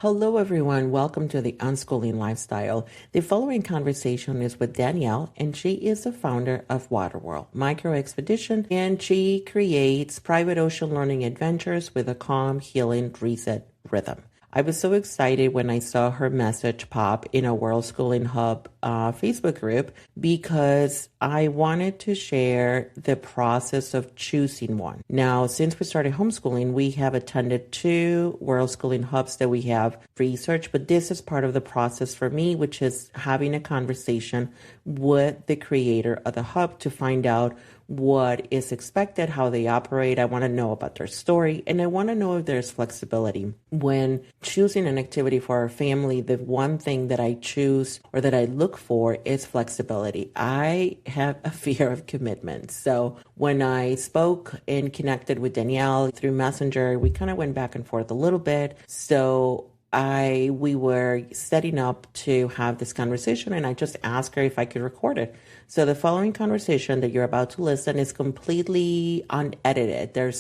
Hello, everyone. Welcome to the Unschooling Lifestyle. The following conversation is with Danielle, and she is the founder of Waterworld Micro Expedition, and she creates private ocean learning adventures with a calm, healing, reset rhythm. I was so excited when I saw her message pop in a World Schooling Hub Facebook group because I wanted to share the process of choosing one. Now, since we started homeschooling, we have attended two World Schooling Hubs that we have researched, but this is part of the process for me, which is having a conversation with the creator of the hub to find out what is expected, how they operate. I want to know about their story, and I want to know if there's flexibility. When choosing an activity for our family, the one thing that I choose or that I look for is flexibility. I have a fear of commitment. So when I spoke and connected with Danielle through Messenger, we kind of went back and forth a little bit. So we were setting up to have this conversation, and I just asked her if I could record it. So the following conversation that you're about to listen is completely unedited. There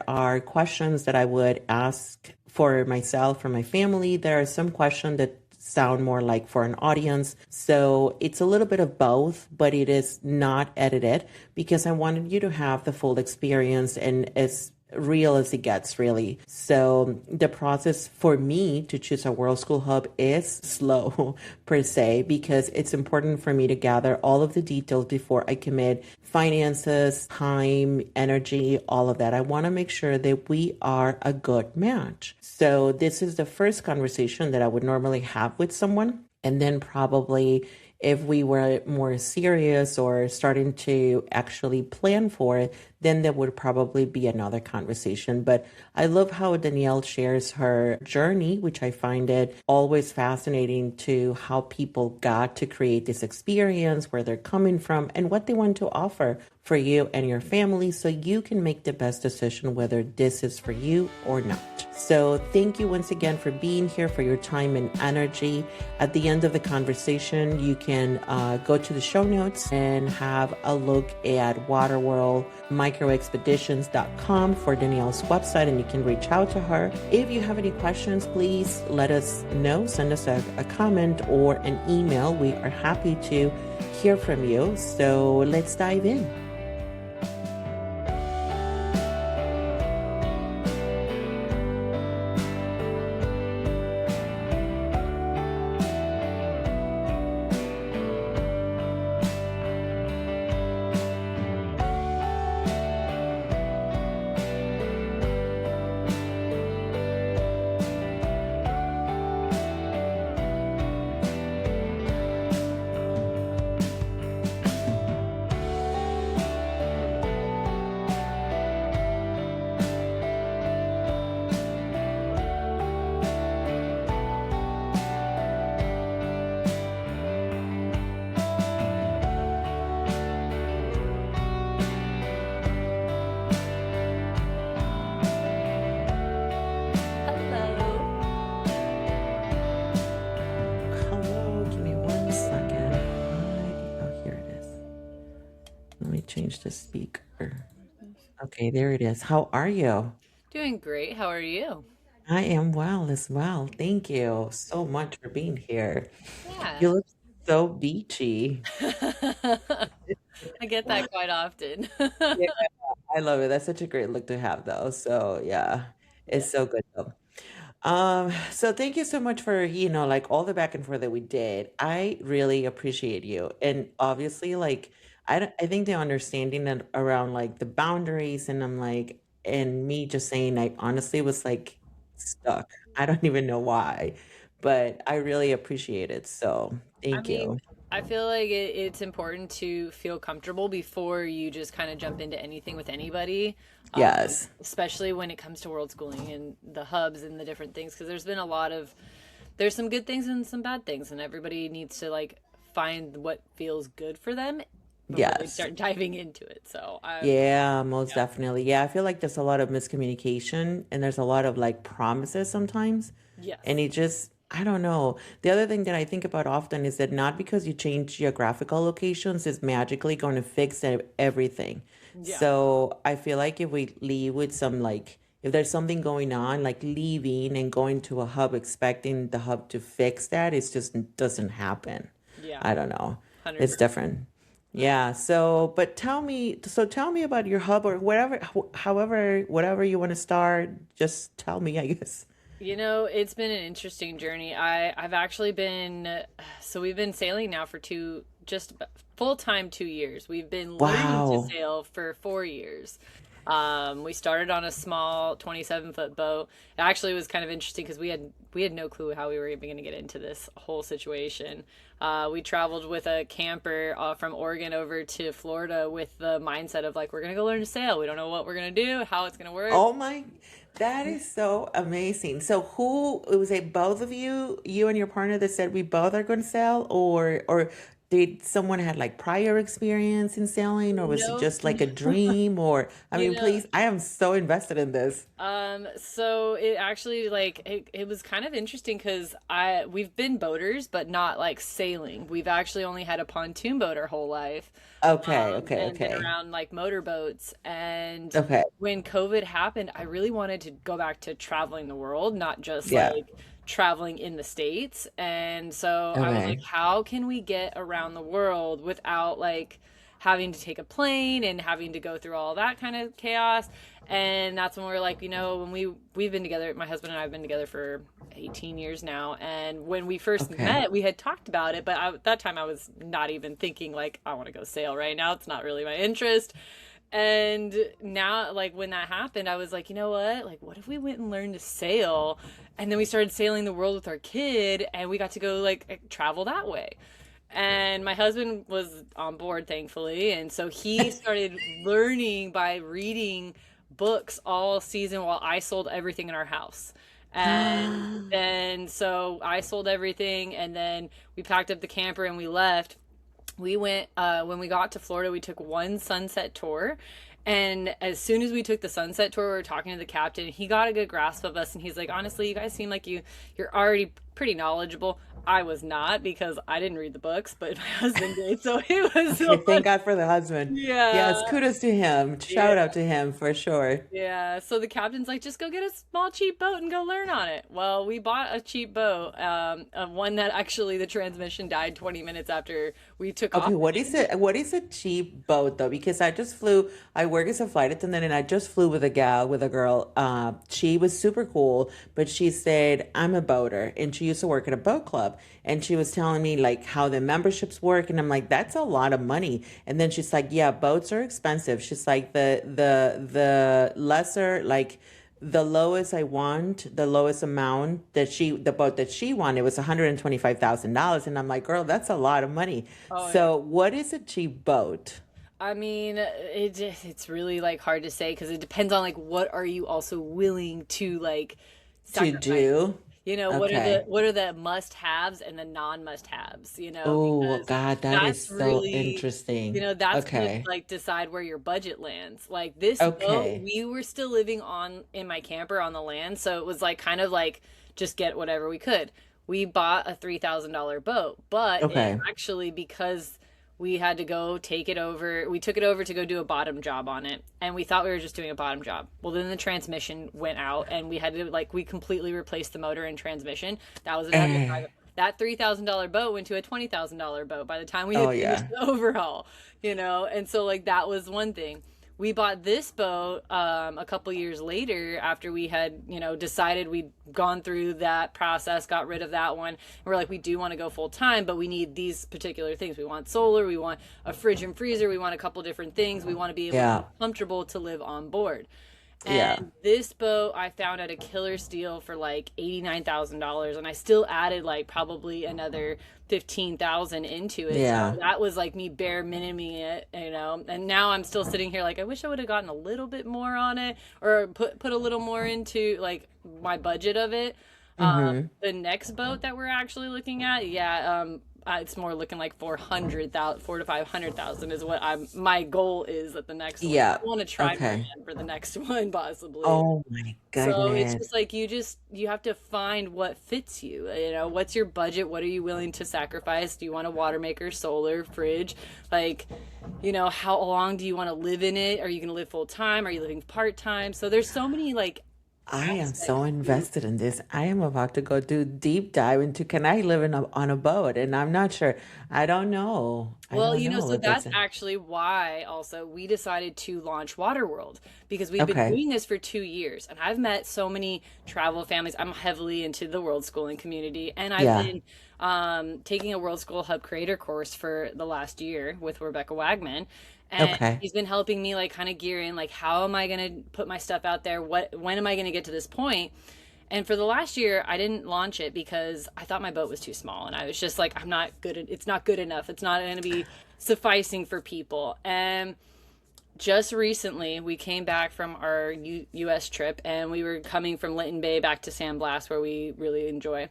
are questions that I would ask for myself, for my family. There are some questions that sound more like for an audience. So it's a little bit of both, but it is not edited because I wanted you to have the full experience and as real as it gets, really. So the process for me to choose a World School Hub is slow per se, because it's important for me to gather all of the details before I commit finances, time, energy, all of that. I want to make sure that we are a good match. So this is the first conversation that I would normally have with someone. And then probably if we were more serious or starting to actually plan for it, then there would probably be another conversation. But I love how Danielle shares her journey, which I find it always fascinating to how people got to create this experience, where they're coming from, and what they want to offer for you and your family so you can make the best decision whether this is for you or not. So thank you once again for being here, for your time and energy. At the end of the conversation, you can go to the show notes and have a look at waterworldmicroexpeditions.com for Danielle's website, and you can reach out to her. If you have any questions, please let us know. Send us a comment or an email. We are happy to hear from you. So let's dive in. Change the speaker. Okay, there it is. How are you? Doing great. How are you? I am well as well. Thank you so much for being here. Yeah. You look so beachy. I get that quite often. Yeah, I love it. That's such a great look to have though. So yeah, Yeah. it's so good though. So thank you so much for, like all the back and forth that we did. I really appreciate you. And obviously, like, I think the understanding that around like the boundaries, and I'm like, and me just saying, I honestly was like stuck. I don't even know why, but I really appreciate it. So I thank mean, you. I feel like it's important to feel comfortable before you just kind of jump into anything with anybody, Yes. especially when it comes to world schooling and the hubs and the different things. Because there's some good things and some bad things, and everybody needs to like find what feels good for them before they Yes. start diving into it. So Yeah, most yeah, definitely. Yeah, I feel like there's a lot of miscommunication and there's a lot of like promises sometimes. And yes, it just, I don't know. The other thing that I think about often is that not because you change geographical locations is magically going to fix everything. yeah, So I feel like if we leave with some like if there's something going on, like leaving and going to a hub expecting the hub to fix that, it just doesn't happen. Yeah, I don't know. It's 100%. different. Yeah. So, but tell me about your hub or whatever, however, whatever you want to start, just tell me, I guess. It's been an interesting journey. I've actually been so we've been sailing now for just full time 2 years. We've been learning to Wow. sail for 4 years. We started on a small 27-foot boat. It actually was kind of interesting because we had no clue how we were even going to get into this whole situation. We traveled with a camper from Oregon over to Florida with the mindset of like we're going to go learn to sail. We don't know what we're going to do, how it's going to work. Oh my, that is so amazing. So who, was it both of you, you and your partner that said we both are going to sail, or did someone had like prior experience in sailing, or was it Nope. just like a dream, or I You mean, know, please, I am so invested in this. so it actually like it was kind of interesting because we've been boaters, but not like sailing. We've actually only had a pontoon boat our whole life, Okay, okay, and been okay. around like motorboats. And Okay. when COVID happened, I really wanted to go back to traveling the world, not just Yeah. like traveling in the States. And so I was like, Okay. how can we get around the world without like having to take a plane and having to go through all that kind of chaos? And that's when we are like, when we've been together, my husband and I have been together for 18 years now. And when we first Okay. met, we had talked about it, but at that time I was not even thinking like I want to go sail right now. It's not really my interest. And now, like when that happened, I was like, you know what? Like, what if we went and learned to sail? And then we started sailing the world with our kid, and we got to go like travel that way. And my husband was on board, thankfully. And so he started learning by reading books all season while I sold everything in our house. And then so I sold everything, and then we packed up the camper and we left. We went when we got to Florida, we took one sunset tour. And as soon as we took the sunset tour, we were talking to the captain. He got a good grasp of us, and he's like, honestly, you guys seem like you're already pretty knowledgeable. I was not, because I didn't read the books, but my husband did. So it was Okay, so thank much. God for the husband. Yeah. Yes, kudos to him. Yeah. Shout out to him for sure. Yeah, so the captain's like, just go get a small cheap boat and go learn on it. Well, we bought a cheap boat, one that actually the transmission died 20 minutes after we took Okay, off. what is a cheap boat though? Because I work as a flight attendant and I just flew with with a girl. She was super cool, but she said, I'm a boater and she used to work at a boat club. And she was telling me like how the memberships work. And I'm like, that's a lot of money. And then she's like, yeah, boats are expensive. She's like the lesser, like the lowest I want, the lowest amount the boat that she wanted was $125,000. And I'm like, girl, that's a lot of money. Oh yeah. So what is a cheap boat I mean, it's really like hard to say because it depends on like what are you also willing to like to sacrifice. do? Okay. What are the must-haves and the non-must-haves, Oh, because God, that is that's so really, interesting. that's going to Okay. like decide where your budget lands. Like this boat, Okay. we were still living on in my camper on the land, so it was like kind of like just get whatever we could. We bought a $3,000 boat, but it Okay. actually because we had to go take it over. We took it over to go do a bottom job on it, and we thought we were just doing a bottom job. Well, then the transmission went out, and we had to like we completely replaced the motor and transmission. That was another Eh. five. That $3,000 boat went to a $20,000 boat by the time we Oh had finished yeah. the overhaul. And so like that was one thing. We bought this boat a couple years later after we had decided we'd gone through that process, got rid of that one. And we're like, we do want to go full time, but we need these particular things. We want solar, we want a fridge and freezer, we want a couple different things, we want to be able to Yeah. be comfortable to live on board. Yeah. And this boat I found at a killer steal for like $89,000, and I still added like probably another 15,000 into it. So Yeah. that was like me bare minimuming it, And now I'm still sitting here like I wish I would have gotten a little bit more on it or put a little more into like my budget of it. Mm-hmm. The next boat that we're actually looking at, yeah, it's more looking like 400,000, 4 to 500,000 is what my goal is at the next one. I Yeah. want to try my Okay. hand for the next one possibly. Oh my So it's goodness. just like you have to find what fits you. What's your budget? What are you willing to sacrifice? Do you want a water maker, solar, fridge? Like, how long do you want to live in it? Are you going to live full time? Are you living part time? So there's so many like I am so aspects too. invested in this. I am about to go do deep dive into can I live on a boat? And I'm not sure. I don't know. I Well, don't know so if that's that's actually why also we decided to launch Waterworld because we've been okay. doing this for 2 years and I've met so many travel families. I'm heavily into the world schooling community and I've Yeah. been taking a World School Hub creator course for the last year with Rebecca Wagman. And Okay. she's been helping me like kind of gear in like how am I going to put my stuff out there? When am I going to get to this point? And for the last year, I didn't launch it because I thought my boat was too small. And I was just like, I'm not good. It's not good enough. It's not going to be sufficing for people. And just recently, we came back from our US trip and we were coming from Lytton Bay back to San Blas, where we really enjoy.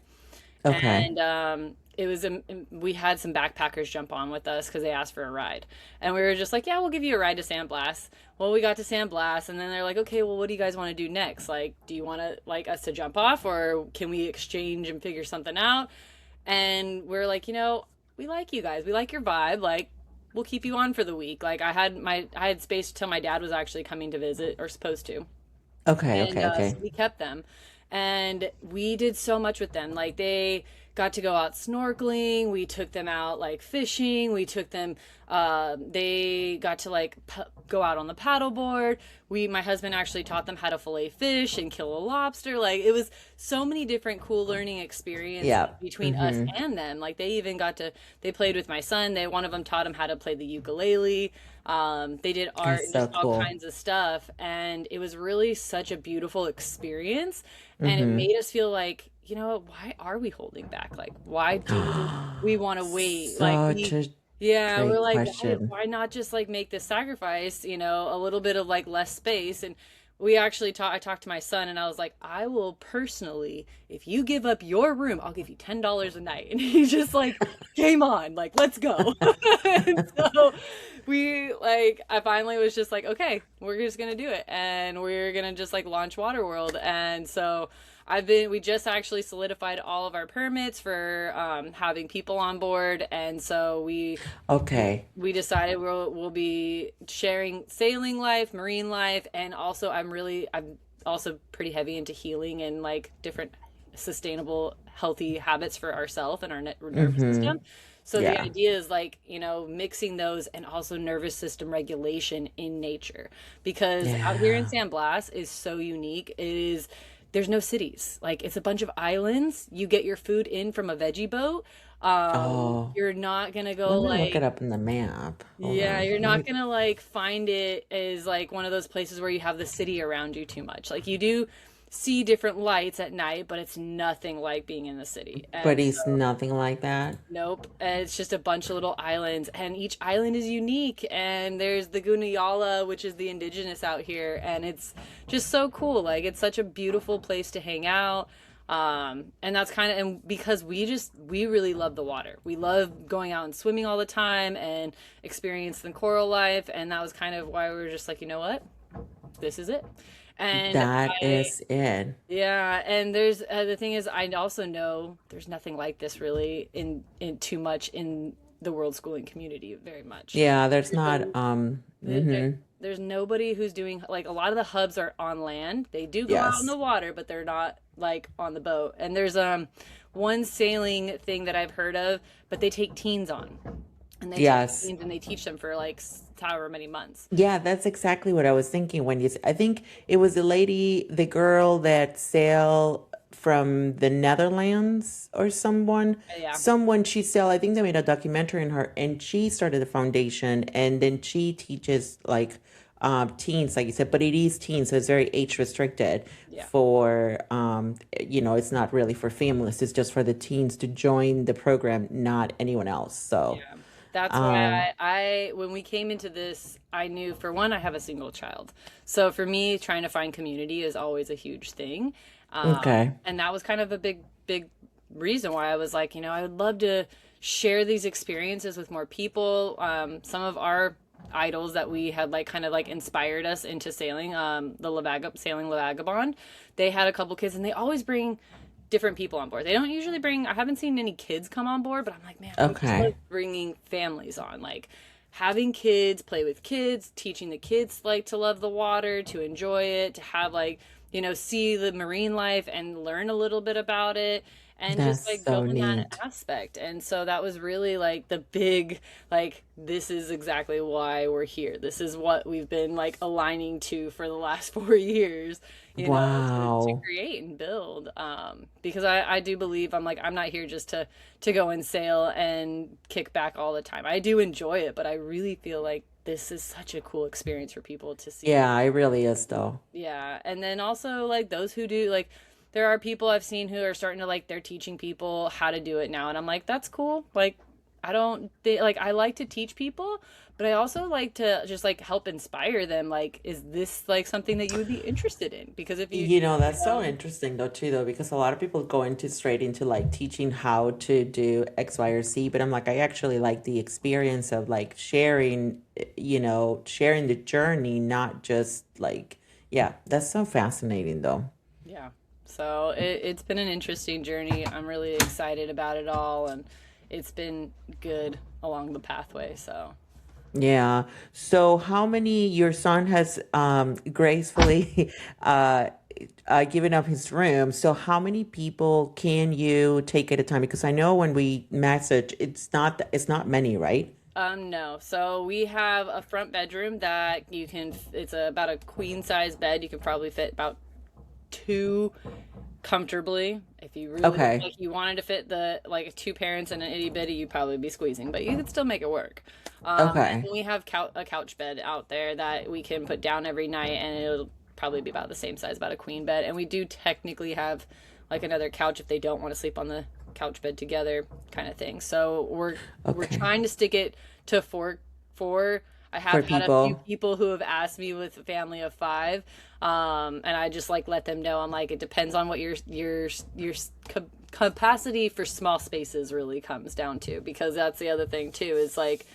Okay. And it was we had some backpackers jump on with us because they asked for a ride, and we were just like, yeah, we'll give you a ride to San Blas. Well, we got to San Blas, and then they're like, okay, well, what do you guys want to do next? Like, do you want to like us to jump off, or can we exchange and figure something out? And we're like, we like you guys, we like your vibe, like. We'll keep you on for the week. Like I had space till my dad was actually coming to visit or supposed to, Okay. and Okay. Okay. so we kept them and we did so much with them. Like they got to go out snorkeling, we took them out like fishing, we took them they got to like go out on the paddleboard. My husband actually taught them how to fillet fish and kill a lobster. Like it was so many different cool learning experiences Yeah. between us Mm-hmm. and them. Like they even they played with my son. One of them taught him how to play the ukulele. They did art That's and so just all cool. kinds of stuff. And it was really such a beautiful experience. And it Mm-hmm. made us feel like, why are we holding back? Like, why do we want to wait? Like, Such a yeah, we're great like, question. why not just like make this sacrifice, a little bit of like less space? And we actually I talked to my son and I was like, I will personally, if you give up your room, I'll give you $10 a night. And he just like, game on, like, let's go. And so I finally was just like, okay, we're just gonna do it, and we're gonna just like launch Waterworld. And so we just actually solidified all of our permits for having people on board, and so Okay. we decided we'll be sharing sailing life, marine life, and also I'm also pretty heavy into healing and like different sustainable healthy habits for ourselves and our nervous Mm-hmm. system. So the Yeah. idea is like, mixing those and also nervous system regulation in nature, because out here in Yeah. San Blas is so unique. There's no cities. Like it's a bunch of islands. You get your food in from a veggie boat. Oh, You're not gonna go let me look it like, up in the map. Hold yeah, on. you're Let not me. gonna like find it as like one of those places where you have the city around you too much. Like you do see different lights at night, but it's nothing like being in the city. But And it's nothing like that. nope. It's just a bunch of little islands, and each island is unique. And there's the Gunayala, which is the indigenous out here, and it's just so cool. Like it's such a beautiful place to hang out. And that's kind of, and because we really love the water. We love going out and swimming all the time and experience the coral life. And that was kind of why we were just like, you know what, this is it. And That is it. yeah, and there's the thing is, I also know there's nothing like this really in too much in the world schooling community very much. Yeah, there's Really, not mm-hmm. there's nobody who's doing like a lot of the hubs are on land. They do go out in Yes. the water, but they're not like on the boat. And there's one sailing thing that I've heard of, but they take teens on, and they take Yes. teens and they teach them for like however many months. Yeah, that's exactly what I was thinking when I think it was the girl that sailed from the Netherlands or Yeah, someone she sailed. I think they made a documentary on her, and she started the foundation, and then she teaches like teens, like you said, but it is teens, so it's very age restricted yeah. for it's not really for families. It's just for the teens to join the program, not anyone else. So, Yeah. That's why um, when we came into this, I knew for one, I have a single child. So for me, trying to find community is always a huge thing. okay. And that was kind of a big reason why I was like, I would love to share these experiences with more people. Some of our idols that we had like kind of like inspired us into sailing, sailing La Vagabond, they had a couple kids and they always bring different people on board. They don't usually bring, I haven't seen any kids come on board, but I'm like, man, I would just love Okay. bringing families on, like having kids play with kids, teaching the kids like to love the water, to enjoy it, to have like see the marine life and learn a little bit about it and just That's like go so in that neat. aspect. And so that was really like the big, like, this is exactly why we're here. This is what we've been like aligning to for the last 4 years, to Wow. create and build. Because I do believe I'm like, I'm not here just to go and sail and kick back all the time. I do enjoy it, but I really feel like this is such a cool experience for people to see. Yeah, it really is though. Yeah. And then also like those who do like there are people I've seen who are starting to like they're teaching people how to do it now and I'm like that's cool. Like I don't like I like to teach people, but I also like to just like help inspire them like is this like something that you would be interested in? Because if you That's so interesting though too though because a lot of people go into straight into like teaching how to do X, Y, or Z, but I'm like I actually like the experience of like sharing, sharing the journey, not just like yeah, that's so fascinating though. yeah. So it's been an interesting journey. I'm really excited about it all and it's been good along the pathway. So Yeah. So how many your son has gracefully given up his room. So how many people can you take at a time? Because I know when we message, it's not many, right? No. So we have a front bedroom that it's about a queen size bed. You can probably fit about two comfortably. If you really Okay. like, you wanted to fit the like two parents and an itty bitty, you'd probably be squeezing, but you could still make it work. And Okay. we have a couch bed out there that we can put down every night, and it'll probably be about the same size, about a queen bed. And we do technically have like another couch if they don't want to sleep on the couch bed together, kind of thing. So we're Okay. trying to stick it to four. I have For had a few people. people who have asked me with a family of five, and I just like let them know. I'm like, it depends on what your capacity for small spaces really comes down to, because that's the other thing too. Is like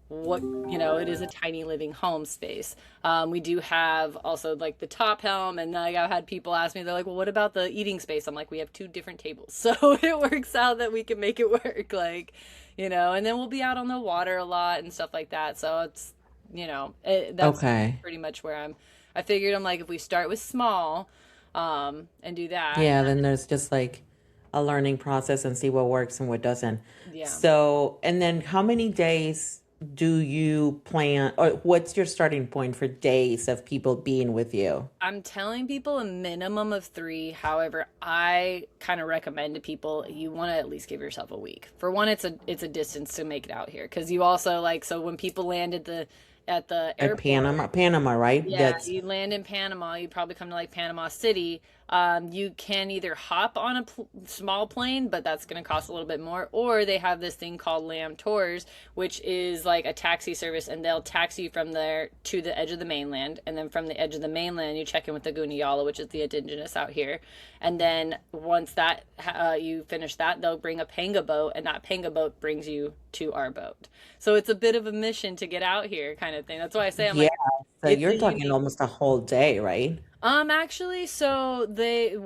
what it is a tiny living home space. We do have also like the top helm, and like I've had people ask me, they're like, well, what about the eating space? I'm like, we have two different tables, so it works out that we can make it work. Like, and then we'll be out on the water a lot and stuff like that. So it's that's Okay. pretty much where I figured I'm like, if we start with small, and do that, Yeah, then there's just like a learning process and see what works and what doesn't. yeah. So, and then how many days do you plan, or what's your starting point for days of people being with you? I'm telling people a minimum of 3. However, I kind of recommend to people you want to at least give yourself a week. For one, it's a distance to make it out here, because you also like, so when people land at the At airport. Panama, right? Yeah, That's you land in Panama. You probably come to like Panama City. You can either hop on a small plane, but that's going to cost a little bit more, or they have this thing called Lamb Tours, which is like a taxi service, and they'll taxi you from there to the edge of the mainland, and then from the edge of the mainland, you check in with the Gunayala, which is the indigenous out here, and then once that you finish that, they'll bring a panga boat, and that panga boat brings you to our boat. So it's a bit of a mission to get out here, kind of thing. That's why I say I'm yeah. like, So it's you're a talking unique. almost a whole day, right? Actually, so they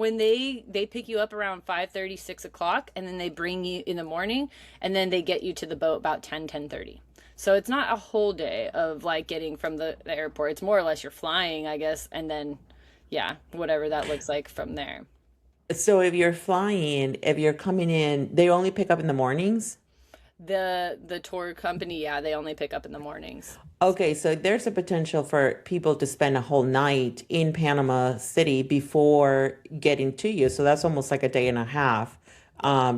pick you up around 5:30, 6 o'clock, and then they bring you in the morning, and then they get you to the boat about 10:30. So it's not a whole day of like getting from the airport. It's more or less you're flying, I guess, and then yeah, whatever that looks like from there. So if you're flying, if you're coming in, they only pick up in the mornings? The tour company, yeah, they only pick up in the mornings. Okay, so there's a potential for people to spend a whole night in Panama City before getting to you. So that's almost like a day and a half.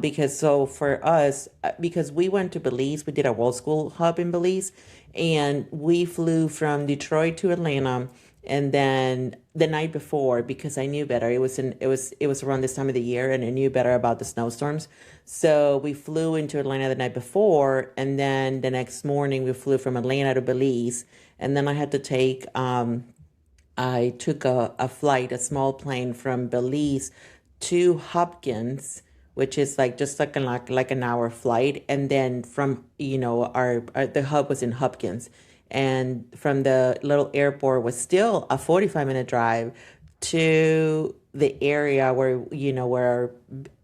Because so for us, because we went to Belize, we did a world school hub in Belize, and we flew from Detroit to Atlanta, and then the night before, because I knew better, it was around this time of the year, and I knew better about the snowstorms. So we flew into Atlanta the night before, and then the next morning we flew from Atlanta to Belize, and then I took a flight, a small plane from Belize to Hopkins, which is like just like an hour flight, and then from our the hub was in Hopkins, and from the little airport was still a 45-minute drive to the area where our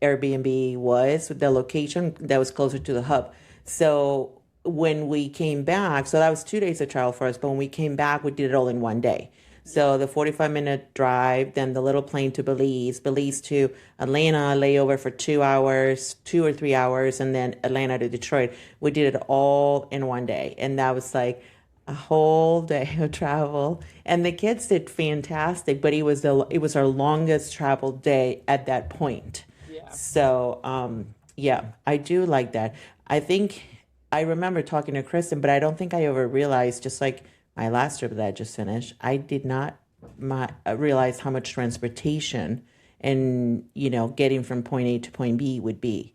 Airbnb was, the location that was closer to the hub. So when we came back, so that was 2 days of travel for us, but when we came back, we did it all in one day. Yeah. So the 45-minute drive, then the little plane to Belize, Belize to Atlanta, layover for 2 hours, 2 or 3 hours, and then Atlanta to Detroit. We did it all in one day. And that was like a whole day of travel. And the kids did fantastic, but it was our longest travel day at that point. Yeah. So, yeah, I do like that. I think I remember talking to Kristen, but I don't think I ever realized, just like my last trip that I just finished, I did not realize how much transportation and, getting from point A to point B would be.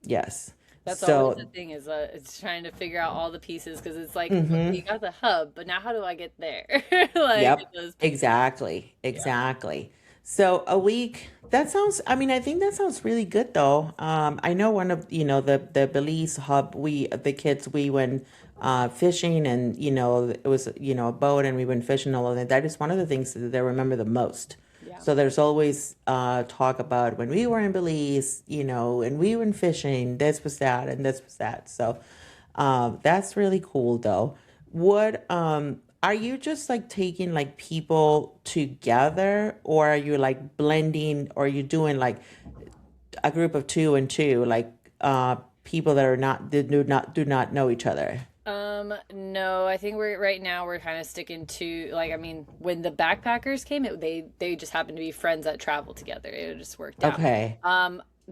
Yes. That's always the So, thing is it's trying to figure out all the pieces because it's like, okay, mhm. you got the hub, but now how do I get there? Like Yep, those pieces. exactly, Yeah. exactly. So a week, that sounds, I mean, I think that sounds really good though. I know one of, the Belize hub, the kids, we went fishing and, it was, a boat and we went fishing all of that. That is one of the things that they remember the most. Yeah. So there's always talk about when we were in Belize, and we went fishing, this was that and this was that. So that's really cool though. What are you just like taking like people together, or are you like blending, or are you doing like a group of two and two, like people that are not that do not know each other? No, I think we're right now we're kind of sticking to like I mean, when the backpackers came, they just happened to be friends that traveled together. It just worked out. Okay.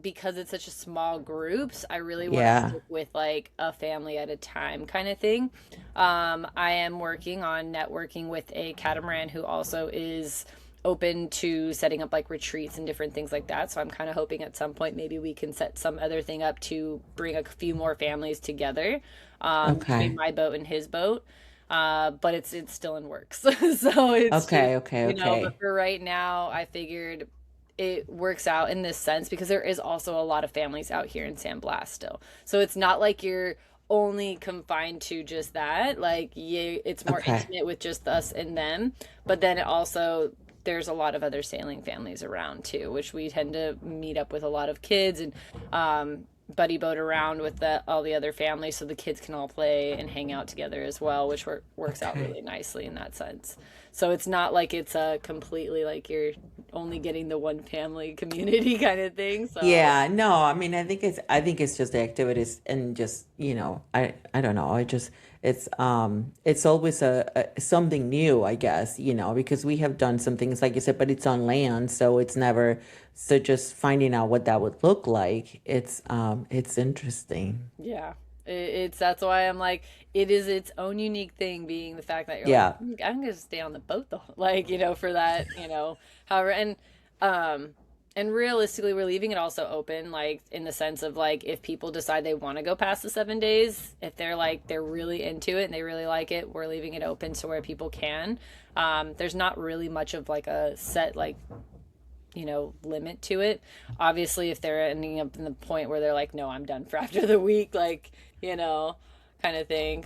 Because it's such a small groups, I really want to Yeah. stick with like a family at a time kind of thing. I am working on networking with a catamaran who also is open to setting up like retreats and different things like that. So I'm kind of hoping at some point maybe we can set some other thing up to bring a few more families together between Okay. my boat and his boat. But it's still in works. So it's just, Okay. Okay. but Okay. for right now, I figured it works out in this sense because there is also a lot of families out here in San Blas still. So it's not like you're only confined to just that. Like, yeah, it's more Okay. intimate with just us and them. But then it also, there's a lot of other sailing families around too, which we tend to meet up with a lot of kids and buddy boat around with all the other families so the kids can all play and hang out together as well, which works out Okay. really nicely in that sense. So it's not like it's a completely like you're only getting the one family community kind of thing. So Yeah, no, I mean, I think it's just the activities and just, I don't know. It's always something new, I guess, because we have done some things like you said, but it's on land, so it's never, so just finding out what that would look like, it's interesting. yeah, it's that's why I'm like it is its own unique thing, being the fact that you're like Yeah. I'm gonna stay on the boat though, like for that however um and realistically we're leaving it also open like in the sense of like if people decide they want to go past the 7 days, if they're like they're really into it and they really like it, we're leaving it open to where people can. There's not really much of like a set like limit to it. Obviously, if they're ending up in the point where they're like, no, I'm done for after the week, like, kind of thing.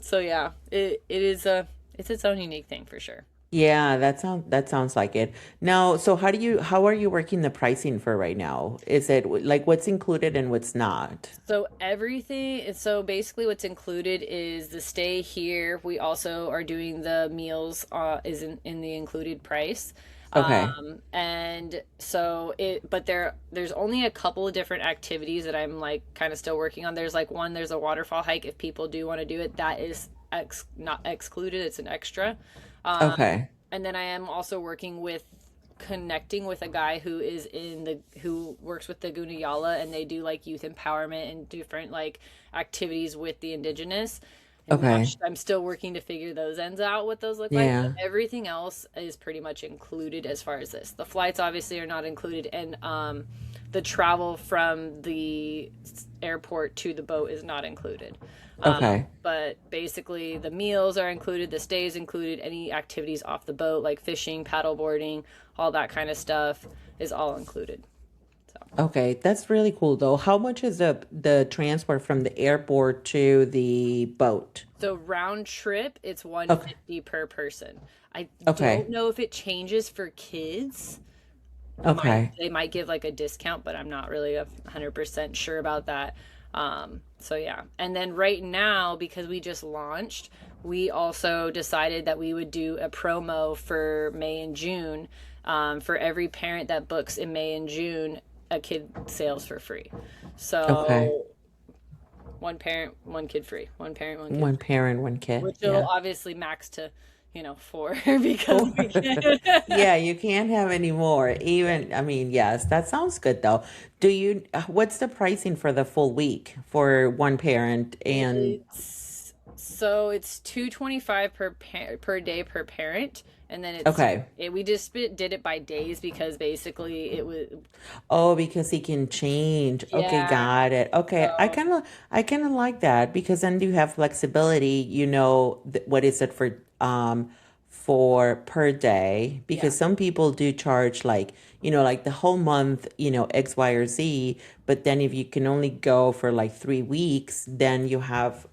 So yeah, it is it's its own unique thing for sure. Yeah, that sounds like it. Now, so how are you working the pricing for right now? Is it like what's included and what's not? So everything, so basically what's included is the stay here. We also are doing the meals is in the included price. Okay. And so but there's only a couple of different activities that I'm like kind of still working on. There's like there's a waterfall hike if people do want to do it. That is not excluded, it's an extra. Okay. And then I am also working with connecting with a guy who works with the Gunayala, and they do like youth empowerment and different like activities with the indigenous. Okay. I'm still working to figure those ends out, what those look like. But Yeah. everything else is pretty much included as far as this. The flights obviously are not included, and the travel from the airport to the boat is not included. Okay. But basically, the meals are included, the stays included, any activities off the boat like fishing, paddleboarding, all that kind of stuff is all included. So, Okay, that's really cool though. How much is the transport from the airport to the boat? so round trip, it's Okay. 150 per person. I don't Okay. know if it changes for kids. Okay. They might give like a discount, but I'm not really 100% sure about that. So yeah, and then right now because we just launched, we also decided that we would do a promo for May and June. For every parent that books in May and June, a kid sails for free. Okay. So one parent, one kid free. One parent, one kid One free. parent, one kid. Which will Yeah. obviously max to, four because Four. we can. Yeah, you can't have any more. Even, I mean, yes, that sounds good though. What's the pricing for the full week for one parent and It's 225 per day per parent, and then okay. we just did it by days because basically it was. Oh, because he can change. Okay, Yeah. got it. Okay, So I kind of like that because then you have flexibility. What is it for per day? yeah. Because some people do charge like like the whole month, X, Y, or Z. But then if you can only go for like 3 weeks, then you have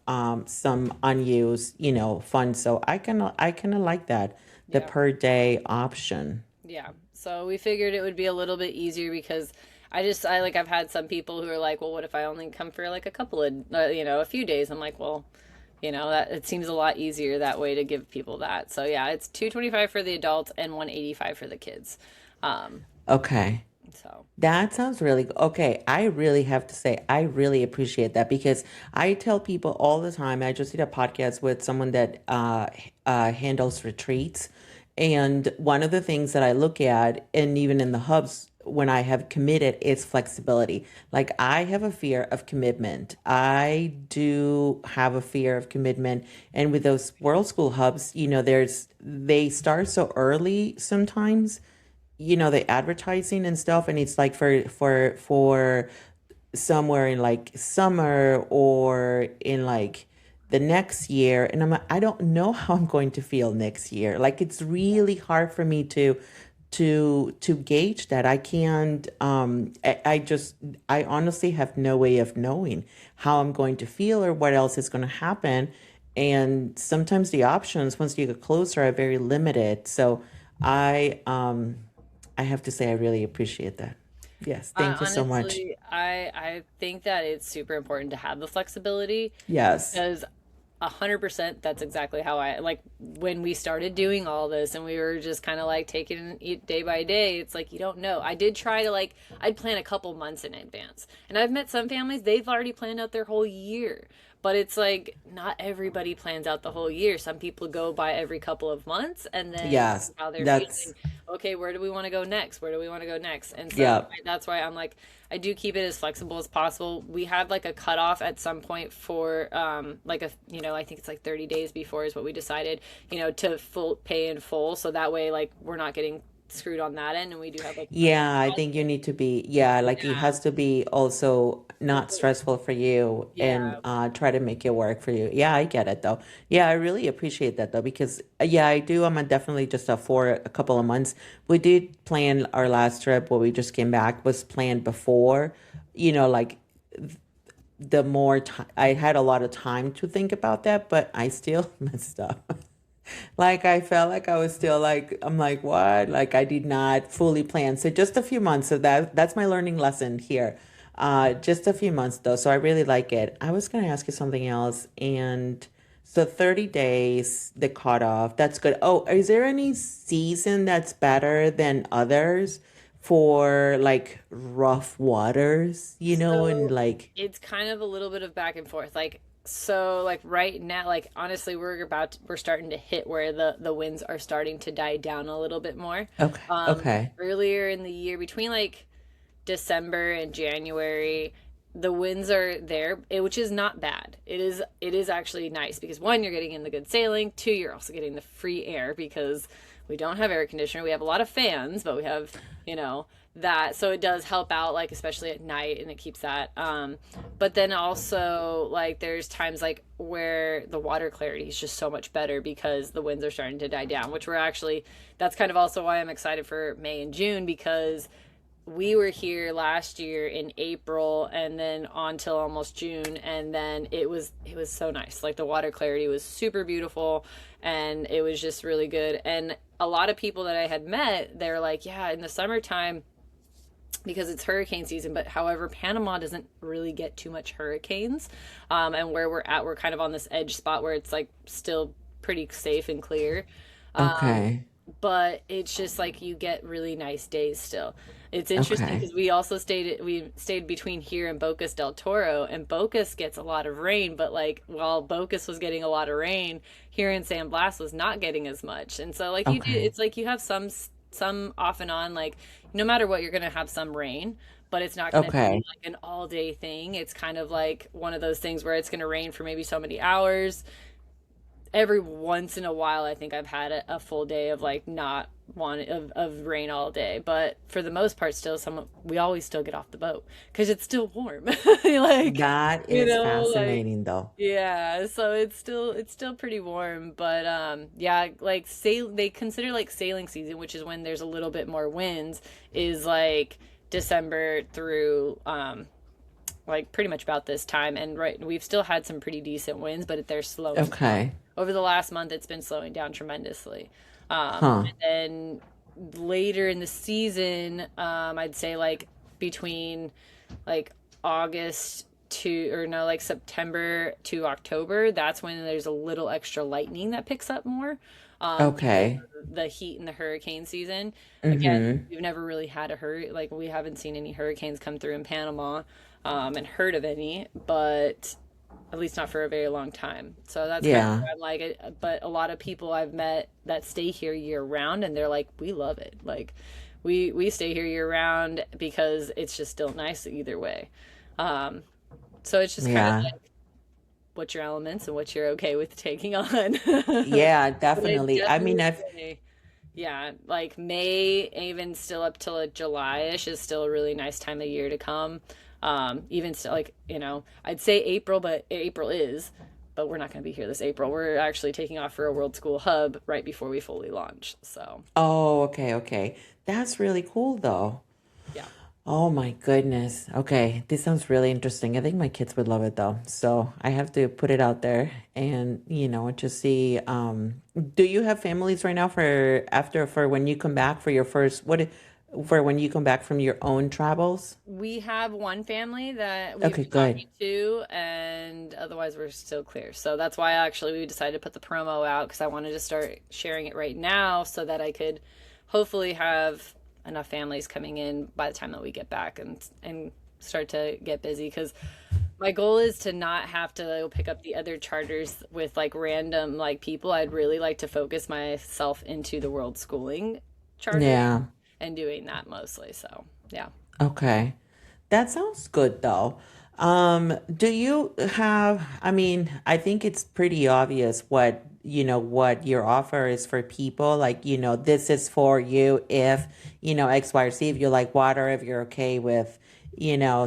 some unused funds. So I kind of like that the Yeah. per day option. Yeah. So we figured it would be a little bit easier because I've had some people who are like, well, what if I only come for like a couple of, a few days? I'm like, well, that it seems a lot easier that way to give people that. So yeah, it's 225 for the adults and 185 for the kids. Um, Okay. so That sounds really good. Okay, I really have to say, I really appreciate that because I tell people all the time. I just did a podcast with someone that handles retreats. And one of the things that I look at, and even in the hubs, when I have committed, is flexibility. Like, I have a fear of commitment. I do have a fear of commitment. And with those World School hubs, they start so early sometimes, the advertising and stuff, and it's like for somewhere in like summer or in like the next year, and I'm like, I don't know how I'm going to feel next year. Like, it's really hard for me to gauge that. I can't I honestly have no way of knowing how I'm going to feel or what else is going to happen. And sometimes the options once you get closer are very limited. So I um I have to say I really appreciate that. Yes, thank you so much. honestly, I think that it's super important to have the flexibility Yes. because 100% that's exactly how I like when we started doing all this and we were just kind of like taking it day by day. It's like you don't know. I did try to I'd plan a couple months in advance, and I've met some families they've already planned out their whole year. But it's like not everybody plans out the whole year. Some people go by every couple of months and then Yes. how they're feeling. That's Okay, where do we want to go next? Where do we want to go next? And so yeah. that's why I'm like, I do keep it as flexible as possible. We had like a cutoff at some point for I think it's like 30 days before is what we decided, to full pay in full. So that way, like, we're not getting screwed on that end. And we do have like, Yeah, I think you need to be, yeah, like it yeah, has to be also not stressful for you and yeah, try to make it work for you. Yeah, I get it though. Yeah, I really appreciate that though because yeah, I do. I'm definitely just for a couple of months. We did plan our last trip where we just came back was planned before, like the more time I had a lot of time to think about that, but I still messed up. Like I felt like I was still like I'm like what? Like I did not fully plan. So just a few months. So that's my learning lesson here. Just a few months though. So I really like it. I was gonna ask you something else and so 30 days the cutoff. That's good. Oh, is there any season that's better than others for like rough waters, and so like it's kind of a little bit of back and forth. Like right now, like honestly, we're starting to hit where the winds are starting to die down a little bit more. okay, okay. Earlier in the year, between like December and January, the winds are there, which is not bad. It is actually nice because one, you're getting in the good sailing. Two, you're also getting the free air because we don't have air conditioner. We have a lot of fans, but we have, that. So it does help out, like especially at night, and it keeps that. But then also like there's times like where the water clarity is just so much better because the winds are starting to die down, which we're actually that's kind of also why I'm excited for May and June because we were here last year in April and then on till almost June, and then it was so nice. Like the water clarity was super beautiful and it was just really good. And a lot of people that I had met, they're like, yeah, in the summertime because it's hurricane season. But however, Panama doesn't really get too much hurricanes. And where we're at, we're kind of on this edge spot where it's like still pretty safe and clear. Um, Okay. but it's just like you get really nice days still. It's interesting Okay. because we stayed between here and Bocas del Toro, and Bocas gets a lot of rain, but like while Bocas was getting a lot of rain, here in San Blas was not getting as much. And so like you do, Okay. it's like you have some off and on, like no matter what, you're gonna have some rain, but it's not gonna be Okay. like an all day thing. It's kind of like one of those things where it's gonna rain for maybe so many hours. Every once in a while I think I've had a full day of like not want of rain all day, but for the most part still some we always still get off the boat because it's still warm. Like, That you is know, like, fascinating though. yeah, so it's still pretty warm, but yeah, like they consider like sailing season, which is when there's a little bit more winds, is like December through like pretty much about this time. And right, we've still had some pretty decent winds, but they're slowing down. Okay. Over the last month, it's been slowing down tremendously. Huh. And then later in the season, I'd say like between like August to, or no, like September to October, that's when there's a little extra lightning that picks up more. Because Okay. of the heat and the hurricane season. Again, Mm-hmm. we've never really had a like we haven't seen any hurricanes come through in Panama, and heard of any, but at least not for a very long time. So that's kind of Yeah. where I'm like, but a lot of people I've met that stay here year round, and they're like, we love it. Like, we stay here year round because it's just still nice either way. Um, so it's just kind of Yeah. like what your elements and what you're okay with taking on. Yeah, But I definitely. I mean, definitely I've say, yeah, like May, even still up till like July-ish is still a really nice time of year to come. Even still, like, I'd say April, but but we're not going to be here this April. We're actually taking off for a World School Hub right before we fully launch. So, Oh, okay, okay. That's really cool though. yeah. Oh my goodness. Okay, this sounds really interesting. I think my kids would love it though. So I have to put it out there and, just see. Do you have families right now for when you come back for your first, for when you come back from your own travels? We have one family that we've Okay, been good. talking to, and otherwise we're still clear. So that's why actually we decided to put the promo out because I wanted to start sharing it right now so that I could hopefully have enough families coming in by the time that we get back and start to get busy. Because my goal is to not have to go pick up the other charters with like random like people. I'd really like to focus myself into the world schooling charter Yeah. and doing that mostly. So yeah. Okay. That sounds good though. Do you have, I mean, I think it's pretty obvious what your offer is for people. Like, this is for you if, X, Y, or Z, if you like water, if you're okay with,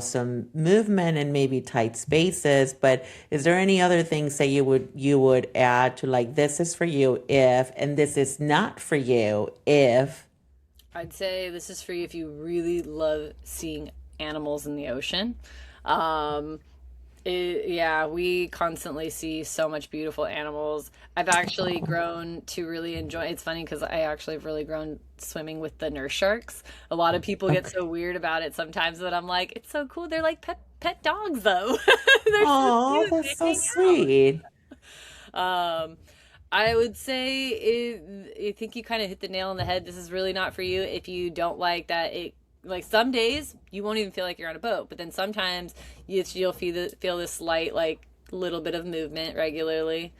some movement and maybe tight spaces. But is there any other things that you would add to like this is for you if, and this is not for you if? I'd say this is for you if you really love seeing animals in the ocean. Um, yeah, we constantly see so much beautiful animals. I've actually grown to really enjoy. It's funny because I actually have really grown swimming with the nurse sharks. A lot of people get Okay. so weird about it sometimes that I'm like, it's so cool. They're like pet dogs though. They're so Oh, cute. that's They so hang out. sweet. Um, I would say I think you kind of hit the nail on the head. This is really not for you if you don't like that. Like some days you won't even feel like you're on a boat, but then sometimes you'll feel this slight like little bit of movement regularly.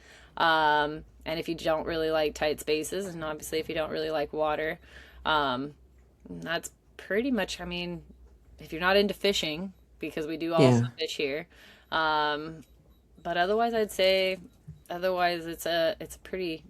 And if you don't really like tight spaces, and obviously if you don't really like water, um, that's pretty much. I mean, if you're not into fishing, because we do also Yeah. fish here, um, but otherwise, I'd say otherwise it's pretty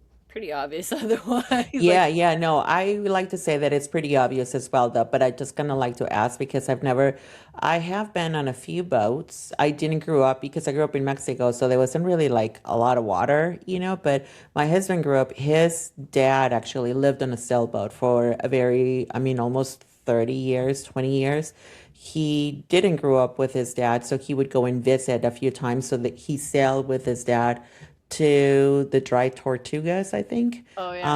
obvious otherwise. Like, Yeah, yeah, no, I would like to say that it's pretty obvious as well, though, but I just kind of like to ask because I have been on a few boats. I didn't grow up because I grew up in Mexico, so there wasn't really like a lot of water, but my husband grew up, his dad actually lived on a sailboat for I mean, almost 30 years, 20 years. He didn't grow up with his dad, so he would go and visit a few times so that he sailed with his dad to the dry tortugas, I think. Oh yeah,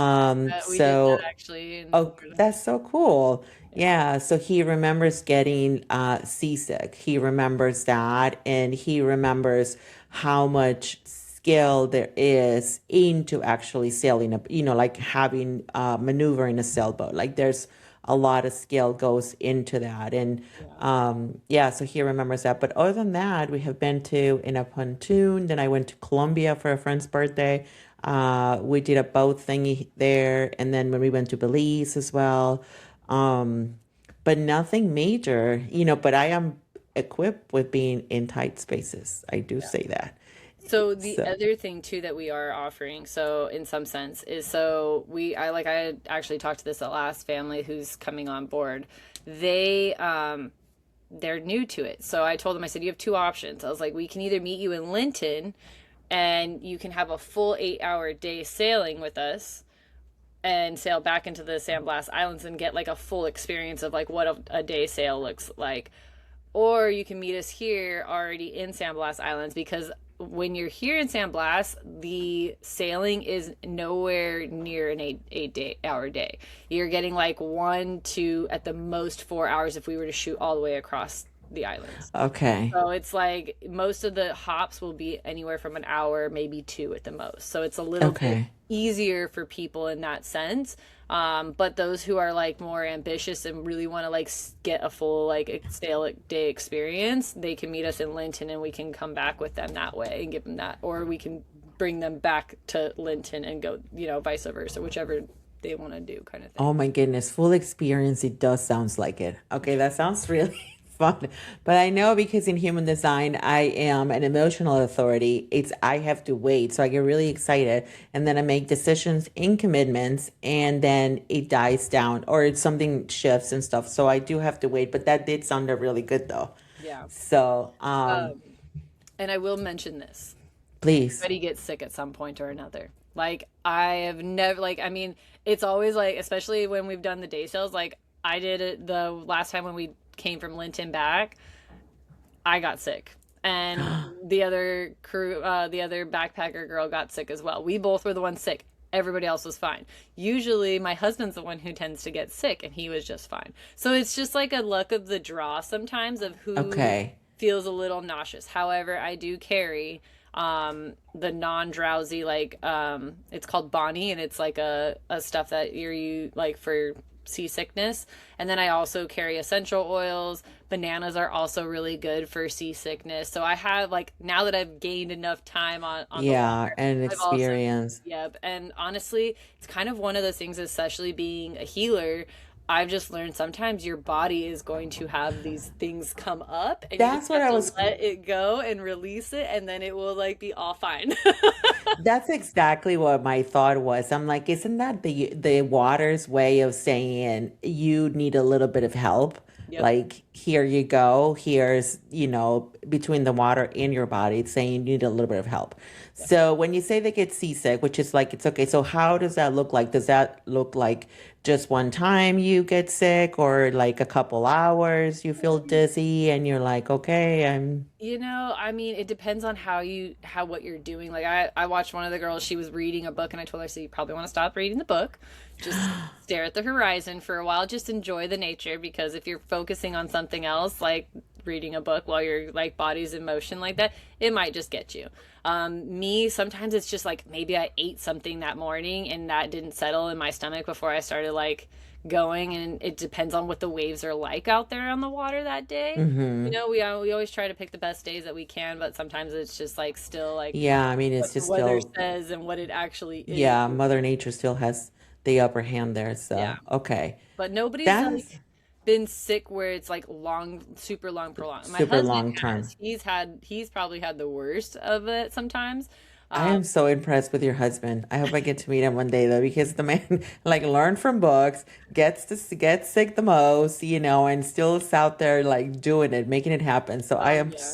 we did that So actually in oh, Florida. that's so cool. Yeah. Yeah, so he remembers getting seasick. He remembers that, and he remembers how much skill there is into actually sailing a, like having maneuvering a sailboat. Like there's a lot of skill goes into that. And Yeah. yeah, so he remembers that. But other than that, we have been to in a pontoon. Then I went to Colombia for a friend's birthday. We did a boat thingy there, and then when we went to Belize as well. Um, but nothing major, but I am equipped with being in tight spaces. I do Yeah. say that. So the So, other thing too that we are offering, so in some sense, is so I actually talked to this last family who's coming on board. They they're new to it. So I told them, I said, you have two options. I was like, we can either meet you in Linton and you can have a full 8 hour day sailing with us and sail back into the San Blas Islands and get like a full experience of like what a day sail looks like. Or you can meet us here already in San Blas Islands because when you're here in San Blas, the sailing is nowhere near an eight hour day. You're getting like 1 to at the most 4 hours if we were to shoot all the way across the islands. okay. So it's like most of the hops will be anywhere from an hour, maybe two at the most. So it's a little bit Okay. easier for people in that sense. But those who are like more ambitious and really want to like get a full like sail day experience, they can meet us in Linton and we can come back with them that way and give them that, or we can bring them back to Linton and go, vice versa, whichever they want to do, kind of thing. Oh my goodness, full experience. It does sounds like it. Okay, that sounds really fun. But I know because in human design, I am an emotional authority. I have to wait. So I get really excited and then I make decisions in commitments and then it dies down or it's something shifts and stuff. So I do have to wait. But that did sound really good though. Yeah. So Um, and I will mention this. please. Everybody gets sick at some point or another. Like I have never like I mean, it's always like especially when we've done the day sales, like I did it the last time when we came from Linton back, I got sick. And the other crew, the other backpacker girl got sick as well. We both were the ones sick. Everybody else was fine. Usually my husband's the one who tends to get sick and he was just fine. So it's just like a luck of the draw sometimes of who Okay. feels a little nauseous. However, I do carry the non-drowsy it's called Bonnie and it's like a stuff that you like for seasickness. And then I also carry essential oils. Bananas are also really good for seasickness. So I have like now that I've gained enough time on the Yeah, water, and I've also experience. yep. And honestly, it's kind of one of those things, especially being a healer. I've just learned sometimes your body is going to have these things come up and you just That's what have I to was let it go and release it and then it will like be all fine. That's exactly what my thought was. I'm like, isn't that the water's way of saying you need a little bit of help? Yep. Like, here you go. Here's, between the water and your body, it's saying you need a little bit of help. So when you say they get seasick, which is like, it's okay. So how does that look like? Does that look like just one time you get sick or like a couple hours you feel dizzy and you're like, okay, I'm I mean, it depends on how what you're doing. Like I watched one of the girls, she was reading a book and I told her, so you probably want to stop reading the book. Just stare at the horizon for a while, just enjoy the nature because if you're focusing on something else, like reading a book while your like body's in motion like that, it might just get you. Me, sometimes it's just like maybe I ate something that morning and that didn't settle in my stomach before I started like going and it depends on what the waves are like out there on the water that day. mm-hmm. We always try to pick the best days that we can, but sometimes it's just like still like Yeah, I mean, what it's the just weather still, says and what it actually is. yeah, Mother Nature still has the upper hand there. Yeah. So, okay. But nobody's That's like been sick where it's like long, super long, prolonged. My super husband long term. has. He's probably had the worst of it sometimes. I Um, am so impressed with your husband. I hope I get to meet him one day though, because the man like learned from books, gets sick the most, and still is out there like doing it, making it happen. So oh yeah.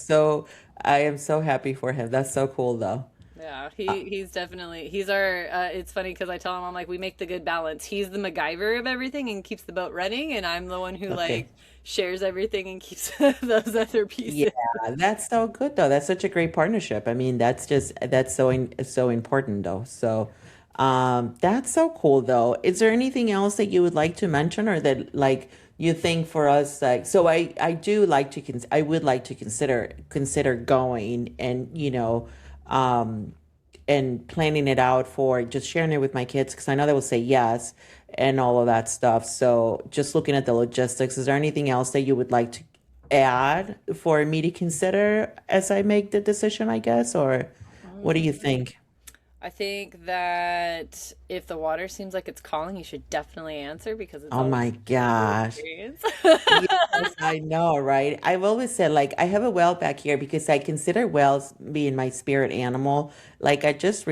I am so happy for him. That's so cool though. Yeah, he's definitely he's our it's funny because I tell him I'm like we make the good balance. He's the MacGyver of everything and keeps the boat running, and I'm the one who Okay. like shares everything and keeps those other Yeah, pieces. that's so good though. That's such a great partnership. I mean, that's so important though. So, that's so cool though. Is there anything else that you would like to mention or that like you think for us like so I do like to I would like to consider going and um and planning it out for just sharing it with my kids because I know they will say yes and all of that stuff. So just looking at the logistics, is there anything else that you would like to add for me to consider as I make the decision, I guess? Or what do you think? I think that if the water seems like it's calling, you should definitely answer because it's Oh my always a new gosh. experience. Yes, I know, right? I've always said, like, I have a whale back here because I consider whales being my spirit animal. Like, I just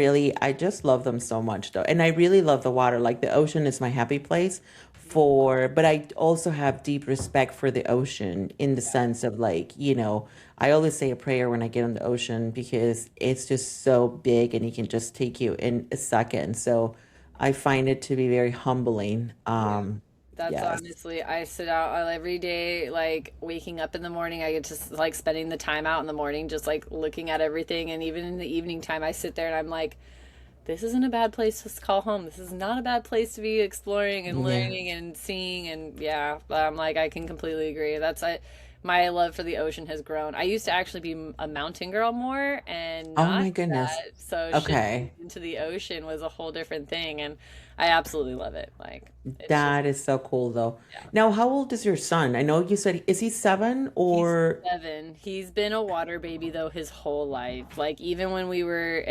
love them so much, though. And I really love the water. Like, the ocean is my happy place but I also have deep respect for the ocean in the sense of, like, I always say a prayer when I get on the ocean because it's just so big and it can just take you in a second. So I find it to be very humbling. Yeah. That's Yes. honestly, I sit out every day, like waking up in the morning. I get to like spending the time out in the morning, just like looking at everything. And even in the evening time, I sit there and I'm like, this isn't a bad place to call home. This is not a bad place to be exploring and Yeah. learning and seeing. And yeah, I'm like, I can completely agree. My love for the ocean has grown. I used to actually be a mountain girl more and Oh not my goodness. that. So shifting Okay. into the ocean was a whole different thing. And I absolutely love it. Like, it's just, That is so cool though. yeah. Now, how old is your son? I know you said, is he 7 He's or 7. He's been a water baby though his whole life. Like even when we were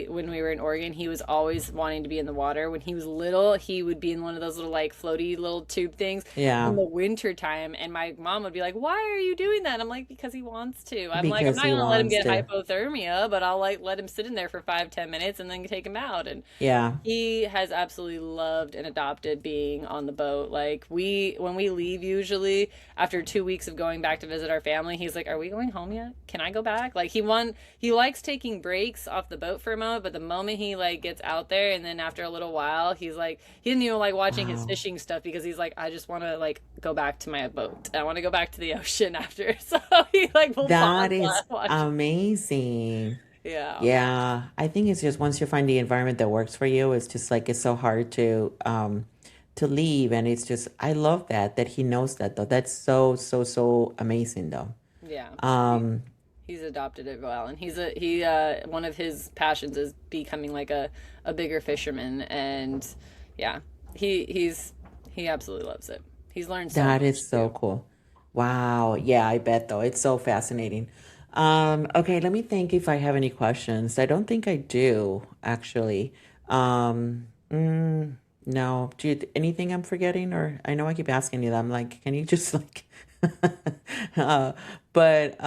when we were in Oregon, he was always wanting to be in the water. When he was little, he would be in one of those little like floaty little tube things in yeah, the winter time, and my mom would be like, "Why are you doing that?" I'm like, "Because he wants to." I'm like, "I'm because not he gonna let him wants get to. hypothermia, but I'll like let him sit in there for 5-10 minutes and then take him out." And Yeah. he has absolutely loved and adopted being on the boat. Like when we leave usually after 2 weeks of going back to visit our family, he's like, "Are we going home yet? Can I go back?" Like he likes taking breaks off the boat for a moment, but the moment he like gets out there, and then after a little while, he's like, he didn't even like watching his Wow. fishing stuff because he's like, "I just want to like go back to my boat. I want to go back to the ocean after." So he like will pause That is watching. amazing. Yeah. Yeah. I think it's just once you find the environment that works for you, it's just like it's so hard to leave. And it's just I love that he knows that though. That's so amazing though. Yeah. Um, He's adopted it well, and he one of his passions is becoming like a bigger fisherman, and yeah, he absolutely loves it. He's learned so that much is so too. cool. Wow. Yeah, I bet though. It's so fascinating. Okay, let me think if I have any questions. I don't think I do, actually. No. Anything I'm forgetting? Or I know I keep asking you that. I'm like, can you just like uh, but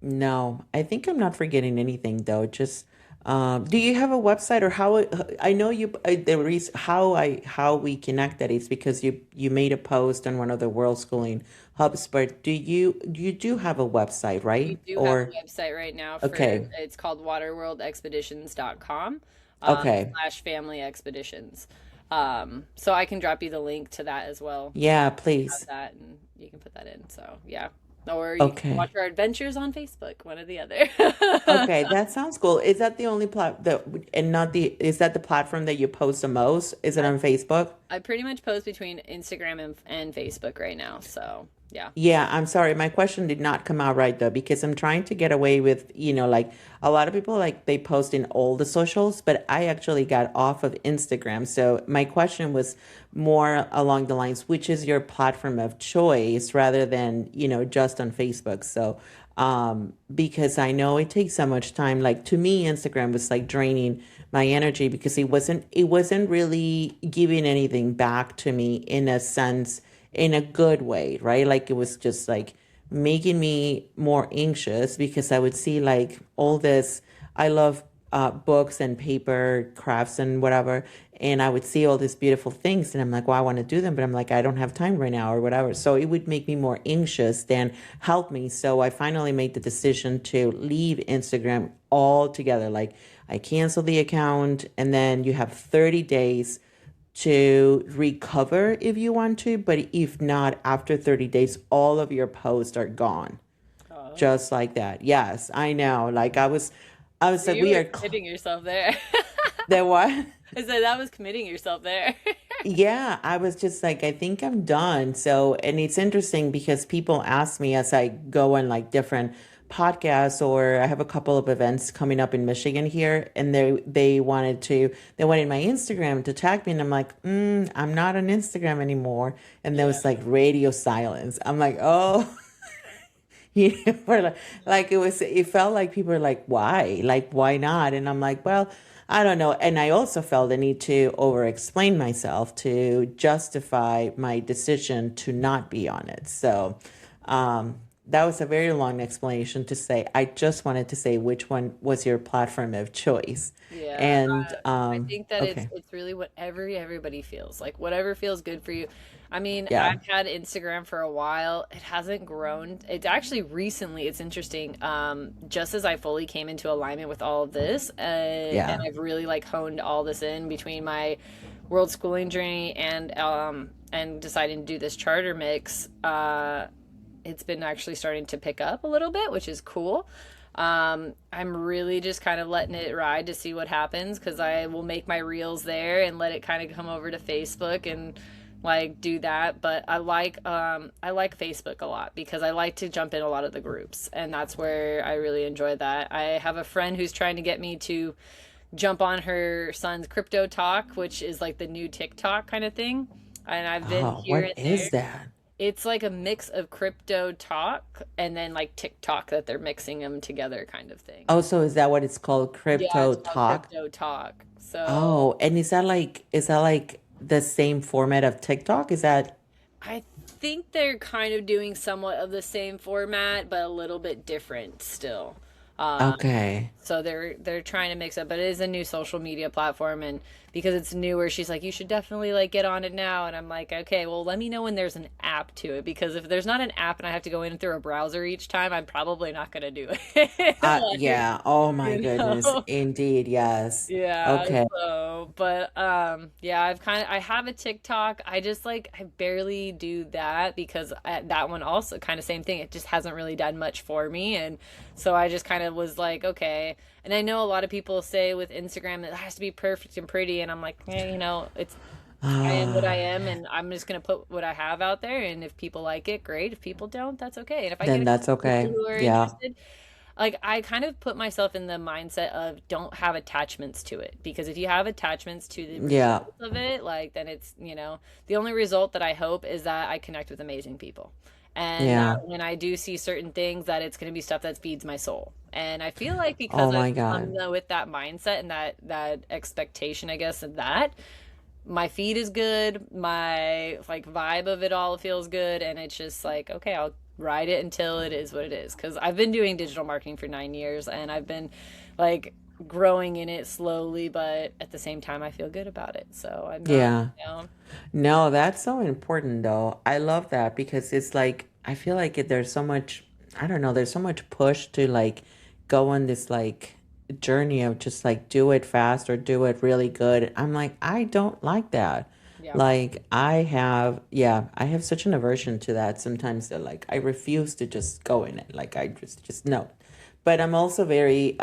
no, I think I'm not forgetting anything though. Just do you have a website or I know you the reason how we connected is because you made a post on one of the world schooling hubs, but you do have a website, We right? do have Or a website right now for okay. it's called waterworldexpeditions.com Okay. / family expeditions. So I can drop you the link to that as well. Yeah, Have please. that and you can put that in. So yeah. Or you can watch Okay. our adventures on Facebook, one or the other. Okay, that sounds cool. Is that the only and not is that the platform that you post the most? Is it I on Facebook? I pretty much post between Instagram and Facebook right now. So yeah. Yeah, I'm sorry. My question did not come out right though, because I'm trying to get away with, like a lot of people like they post in all the socials, but I actually got off of Instagram. So my question was more along the lines, which is your platform of choice rather than, just on Facebook. So, because I know it takes so much time. Like to me, Instagram was like draining my energy because it wasn't really giving anything back to me in a sense in a good way, right? Like it was just like making me more anxious because I would see like all this. I love books and paper crafts and whatever, and I would see all these beautiful things, and I'm like, well, I want to do them, but I'm like, I don't have time right now or whatever. So it would make me more anxious than help me. So I finally made the decision to leave Instagram altogether. Like, I canceled the account, and then you have 30 days to recover if you want to, but if not, after 30 days, all of your posts are gone. Oh, Just like that. Yes, I know. Like, I was so like, you we were are committing yourself there. there. What? I said that was committing yourself there. Yeah, I was just like, I think I'm done. So, and it's interesting because people ask me as I go on like different podcasts, or I have a couple of events coming up in Michigan here, and they wanted my Instagram to tag me, and I'm like, I'm not on Instagram anymore. And there Yeah. was like radio silence. I'm like, oh. You know, like it felt like people were like, why? Like, why not? And I'm like, well, I don't know. And I also felt the need to over explain myself to justify my decision to not be on it. So, that was a very long explanation to say, I just wanted to say which one was your platform of choice. Yeah, And, I think that it's okay. it's really whatever everybody feels like, whatever feels good for you. I mean, Yeah. I've had Instagram for a while. It hasn't grown. It's actually recently, it's interesting. Just as I fully came into alignment with all of this, and Yeah. I've really like honed all this in between my world schooling journey and deciding to do this charter mix. It's been actually starting to pick up a little bit, which is cool. I'm really just kind of letting it ride to see what happens because I will make my reels there and let it kind of come over to Facebook and like do that. But I like Facebook a lot because I like to jump in a lot of the groups, and that's where I really enjoy that. I have a friend who's trying to get me to jump on her son's crypto talk, which is like the new TikTok kind of thing. And I've been Oh, here what and there. is that? It's like a mix of crypto talk and then like TikTok that they're mixing them together kind of thing. Oh, so is that what it's called? Yeah, Crypto it's called talk? crypto talk. So Oh, and is that like the same format of TikTok? Is that I think they're kind of doing somewhat of the same format, but a little bit different still. okay? So they're trying to mix up, but it is a new social media platform, and because it's newer, she's like, you should definitely like get on it now. And I'm like, okay, well, let me know when there's an app to it, because if there's not an app and I have to go in through a browser each time, I'm probably not gonna do it. Like, Yeah. Oh my you goodness. know. Indeed. Yes. Yeah, Okay. so but yeah, I have a TikTok. I just like I barely do that because that one also kind of same thing. It just hasn't really done much for me, and so I just kind of was like, okay. And I know a lot of people say with Instagram that it has to be perfect and pretty, and I'm like, it's I am what I Ah, am, and I'm just gonna put what I have out there, and if people like it, great. If people don't, that's okay. And if I get then a that's couple people okay. who are Yeah. interested, like I kind of put myself in the mindset of don't have attachments to it, because if you have attachments to the Yeah. result of it, like then it's, the only result that I hope is that I connect with amazing people. And that Yeah. when I do see certain things, that it's going to be stuff that feeds my soul. And I feel like because Oh I've my come God. with that mindset and that expectation, I guess, of that, my feed is good, my like vibe of it all feels good, and it's just like, okay, I'll ride it until it is what it is, because I've been doing digital marketing for 9 years, and I've been like growing in it slowly, but at the same time I feel good about it, so I'm not, Yeah. No, that's so important though. I love that because it's like I feel like there's so much, I don't know, there's so much push to like go on this like journey of just like do it fast or do it really good. I'm like, I don't like that. yeah, Like I have such an aversion to that sometimes that like I refuse to just go in it. Like I just no. But I'm also I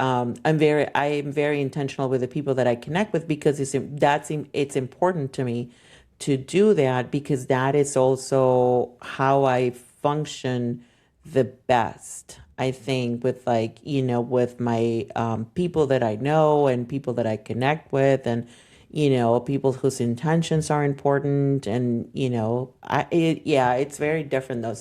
am very intentional with the people that I connect with because it's important to me to do that because that is also how I function the best. I think with like, with my people that I know and people that I connect with and, people whose intentions are important and, yeah, it's very different though.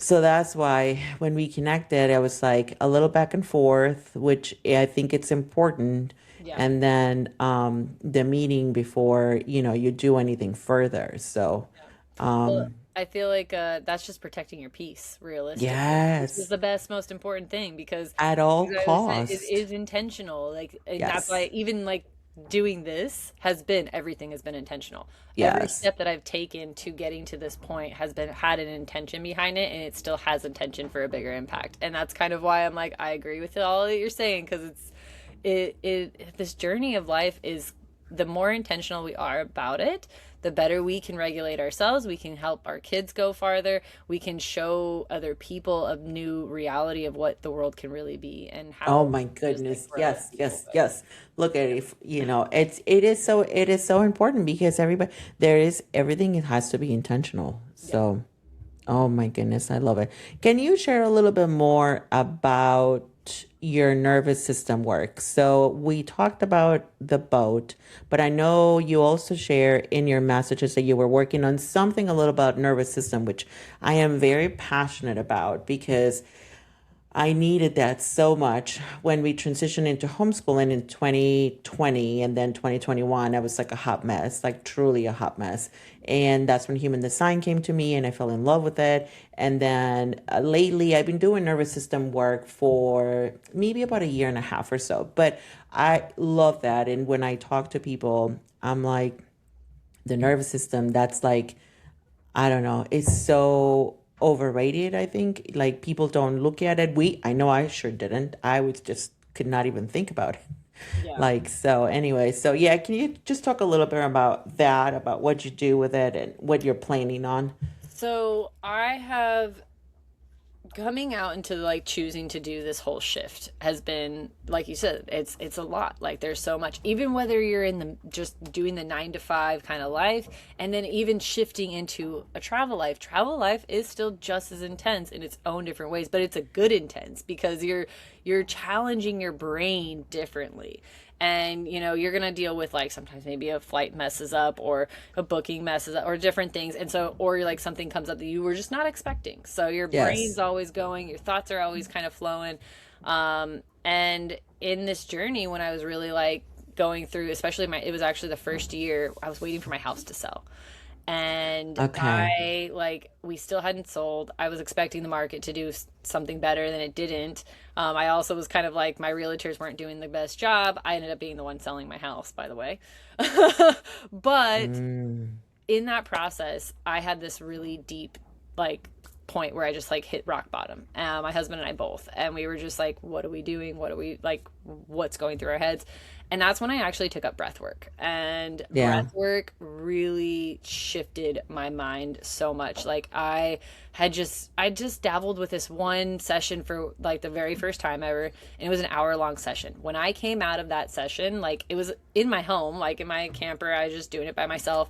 So that's why when we connected, I was like a little back and forth, which I think it's important. yeah. And then the meeting before, you do anything further. So, Well, um, I feel like that's just protecting your peace, realistically, which is yes, the best, most important thing, because at all as I always said, it cost. is intentional. Like, and that's why Yes. even like doing this has been, everything has been intentional. Every Yes. step that I've taken to getting to this point has been had an intention behind it, and it still has intention for a bigger impact. And that's kind of why I'm like, I agree with all that you're saying, because this journey of life is, the more intentional we are about it, the better we can regulate ourselves. We can help our kids go farther. We can show other people a new reality of what the world can really be, and Oh how my just like goodness. grow Yes, people. yes, But yes. Look at it. It is so important because everybody there is everything it has to be intentional. yeah. So, oh my goodness, I love it. Can you share a little bit more about your nervous system work? So we talked about the boat, but I know you also share in your messages that you were working on something a little about nervous system, which I am very passionate about because I needed that so much when we transitioned into homeschooling in 2020 and then 2021. I was like a hot mess, like truly a hot mess. And that's when human design came to me and I fell in love with it. And then lately, I've been doing nervous system work for maybe about a year and a half or so. But I love that. And when I talk to people, I'm like, the nervous system, that's like, I don't know. It's so overrated, I think. Like people don't look at it. I know I sure didn't. I was just could not even think about it. Yeah. Like, so anyway, so yeah, can you just talk a little bit about that, about what you do with it and what you're planning on? So I have, coming out into like choosing to do this whole shift has been, like you said, it's a lot. Like there's so much, even whether you're in the just doing the 9 to 5 kind of life, and then even shifting into a travel life is still just as intense in its own different ways, but it's a good intense because you're challenging your brain differently. And you're going to deal with, like, sometimes maybe a flight messes up or a booking messes up or different things, and so, or like something comes up that you were just not expecting, so your brain's Yes. always going, your thoughts are always kind of flowing. And in this journey, when I was really like going through, especially it was actually the first year I was waiting for my house to sell, and Okay. we still hadn't sold. I was expecting the market to do something better than it didn't. I also was kind of like, my realtors weren't doing the best job. I ended up being the one selling my house, by the way. But Mm, in that process, I had this really deep, like, point where I just like hit rock bottom. My husband and I both, and we were just like, what are we doing? What are we like? What's going through our heads? And that's when I actually took up breath work. And yeah. breath work really shifted my mind so much. Like I just dabbled with this one session for like the very first time ever, and it was an hour long session. When I came out of that session, like it was in my home, like in my camper, I was just doing it by myself.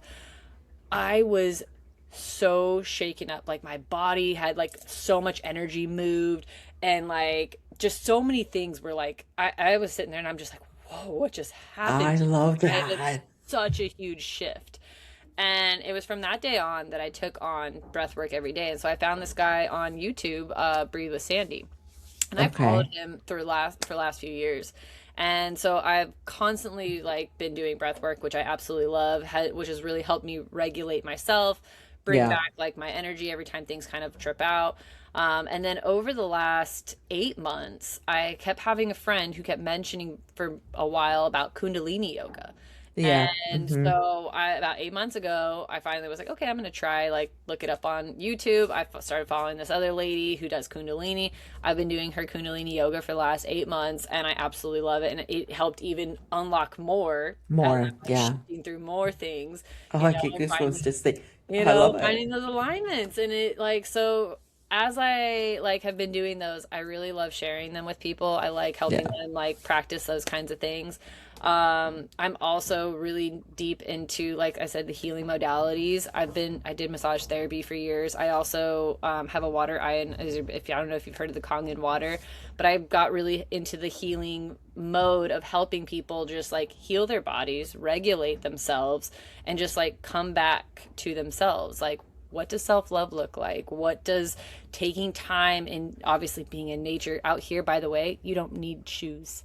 I was so shaken up. Like my body had like so much energy moved, and like just so many things were like, I was sitting there and I'm just like, whoa, what just happened I to me? love I had that. such a huge shift. And it was from that day on that I took on breath work every day. And so I found this guy on YouTube, Breathe with Sandy, and I followed Okay. him last few years. And so I've constantly like been doing breath work, which I absolutely love, which has really helped me regulate myself, bring Yeah. back like my energy every time things kind of trip out. And then over the last 8 months, I kept having a friend who kept mentioning for a while about Kundalini yoga. Yeah. And Hmm. so about 8 months ago, I finally was like, okay, I'm going to try, like, look it up on YouTube. I started following this other lady who does Kundalini. I've been doing her Kundalini yoga for the last 8 months, and I absolutely love it. And it helped even unlock more as More. I'm like Yeah. shifting through more things, Oh, I get goosebumps finding, just think. I love it. finding those alignments. And it like, so as I like have been doing those, I really love sharing them with people. I like helping Yeah. them like practice those kinds of things. I'm also really deep into, like I said, the healing modalities. I did massage therapy for years. I also have a water iron, if I don't know if you've heard of the Kangen water, but I got really into the healing mode of helping people just like heal their bodies, regulate themselves, and just like come back to themselves. Like, what does self-love look like? What does taking time, and obviously being in nature out here, by the way, you don't need shoes.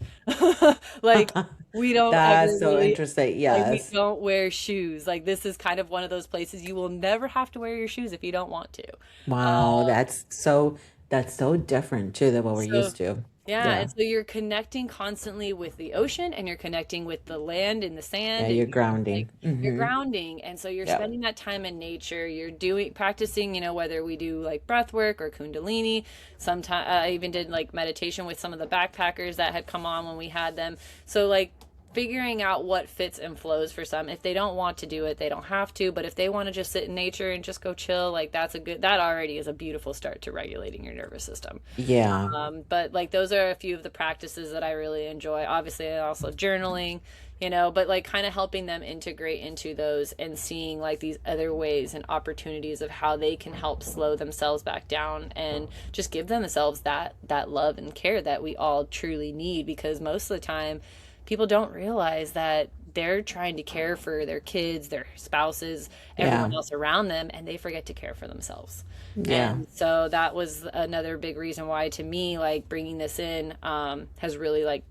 Like, we don't That's ever so really, interesting. like, we Yes. don't wear shoes. Like, this is kind of one of those places you will never have to wear your shoes if you don't want to. Wow, that's so different too than what we're So used to. Yeah, Yeah. and so you're connecting constantly with the ocean and you're connecting with the land and the Yeah, sand and you're you're like grounding. you're Mm-hmm. grounding. And so you're Yep. spending that time in nature. You're doing practicing, whether we do like breath work or kundalini. Sometimes I even did like meditation with some of the backpackers that had come on when we had them. So like figuring out what fits and flows for some. If they don't want to do it, they don't have to, but if they want to just sit in nature and just go chill, like that already is a beautiful start to regulating your nervous system. Yeah. But like those are a few of the practices that I really enjoy. Obviously, I also journaling, but like kind of helping them integrate into those and seeing like these other ways and opportunities of how they can help slow themselves back down and just give themselves that love and care that we all truly need, because most of the time people don't realize that they're trying to care for their kids, their spouses, Yeah. everyone else around them, and they forget to care for themselves. Yeah. And so that was another big reason why, to me, like bringing this in has really like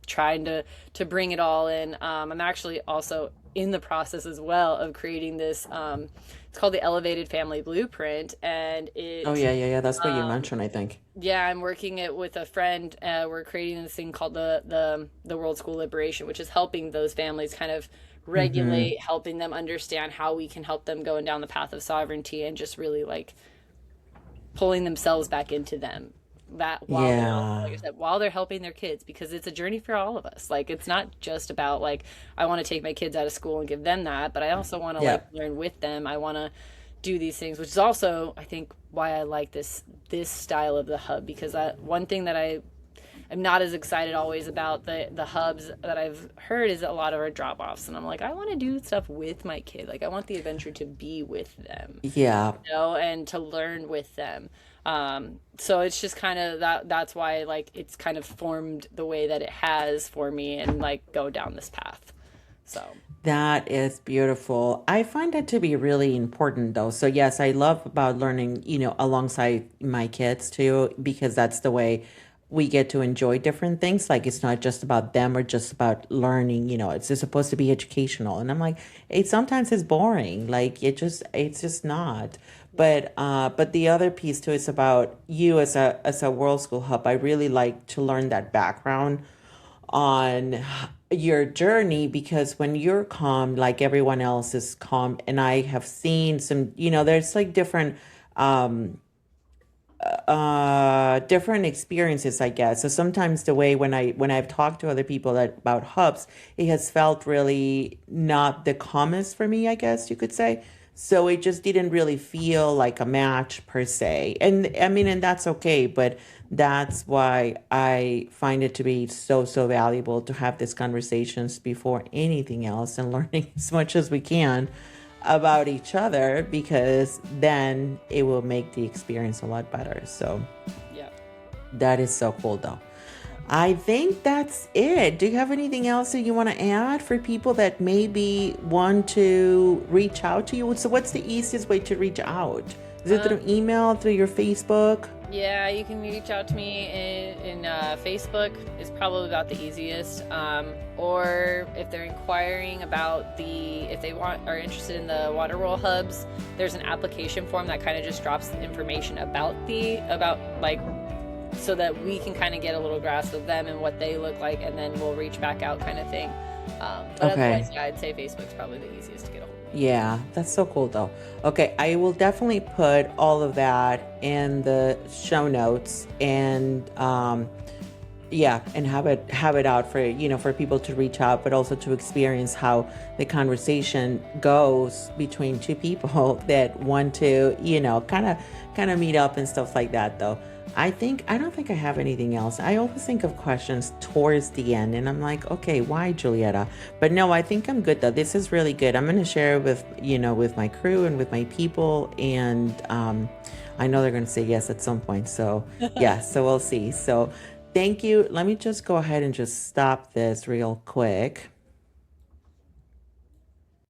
trying to bring it all in. I'm actually also in the process as well of creating this. It's called the Elevated Family Blueprint, and Oh, it yeah, yeah, yeah. That's what you mentioned, I think. yeah, I'm working it with a friend. We're creating this thing called the World School Liberation, which is helping those families kind of Mm-hmm. regulate, helping them understand how we can help them going down the path of sovereignty and just really like pulling themselves back into them, that while they're, Yeah. like I said, while they're helping their kids, because it's a journey for all of us. Like it's not just about like I want to take my kids out of school and give them that, but I also want to Yeah. like learn with them. I want to do these things, which is also I think why I like this style of the hub, because one thing that I'm not as excited always about the hubs that I've heard is a lot of our drop offs, and I'm like, I want to do stuff with my kid. Like I want the adventure to be with them, Yeah. and to learn with them. So it's just kind of that's why like it's kind of formed the way that it has for me and like go down this path. So That is beautiful. I find that to be really important though. So yes, I love about learning, alongside my kids too, because that's the way we get to enjoy different things. Like it's not just about them or just about learning, it's just supposed to be educational. And I'm like, it sometimes is boring. Like it's just not. But the other piece too is about you as a World School Hub. I really like to learn that background on your journey, because when you're calm, like everyone else is calm, and I have seen some, there's like different experiences, I guess. So sometimes the way when I've talked to other people about hubs, it has felt really not the calmest for me, I guess you could say. So it just didn't really feel like a match per se. And I mean, and that's okay, but that's why I find it to be so, so valuable to have these conversations before anything else, and learning as much as we can about each other, because then it will make the experience a lot better. So yeah. that is so cool though. I think that's it. Do you have anything else that you want to add for people that maybe want to reach out to you? So what's the easiest way to reach out? Is it through email, through your Facebook? Yeah, you can reach out to me in Facebook is probably about the easiest. Or if they're inquiring about if they are interested in the Waterworld hubs, there's an application form that kind of just drops the information about like, so that we can kind of get a little grasp of them and what they look like, and then we'll reach back out kind of thing. But Okay. otherwise, yeah, I'd say Facebook's probably the easiest to get a hold of. Yeah, that's so cool though. Okay, I will definitely put all of that in the show notes, and yeah, and have it out for for people to reach out, but also to experience how the conversation goes between two people that want to kind of meet up and stuff like that though. I don't think I have anything else. I always think of questions towards the end, and I'm like, okay, why, Julieta? But no, I think I'm good though. This is really good. I'm going to share it with with my crew and with my people, and I know they're going to say yes at some point. So yeah, so we'll see. So thank you. Let me just go ahead and just stop this real quick.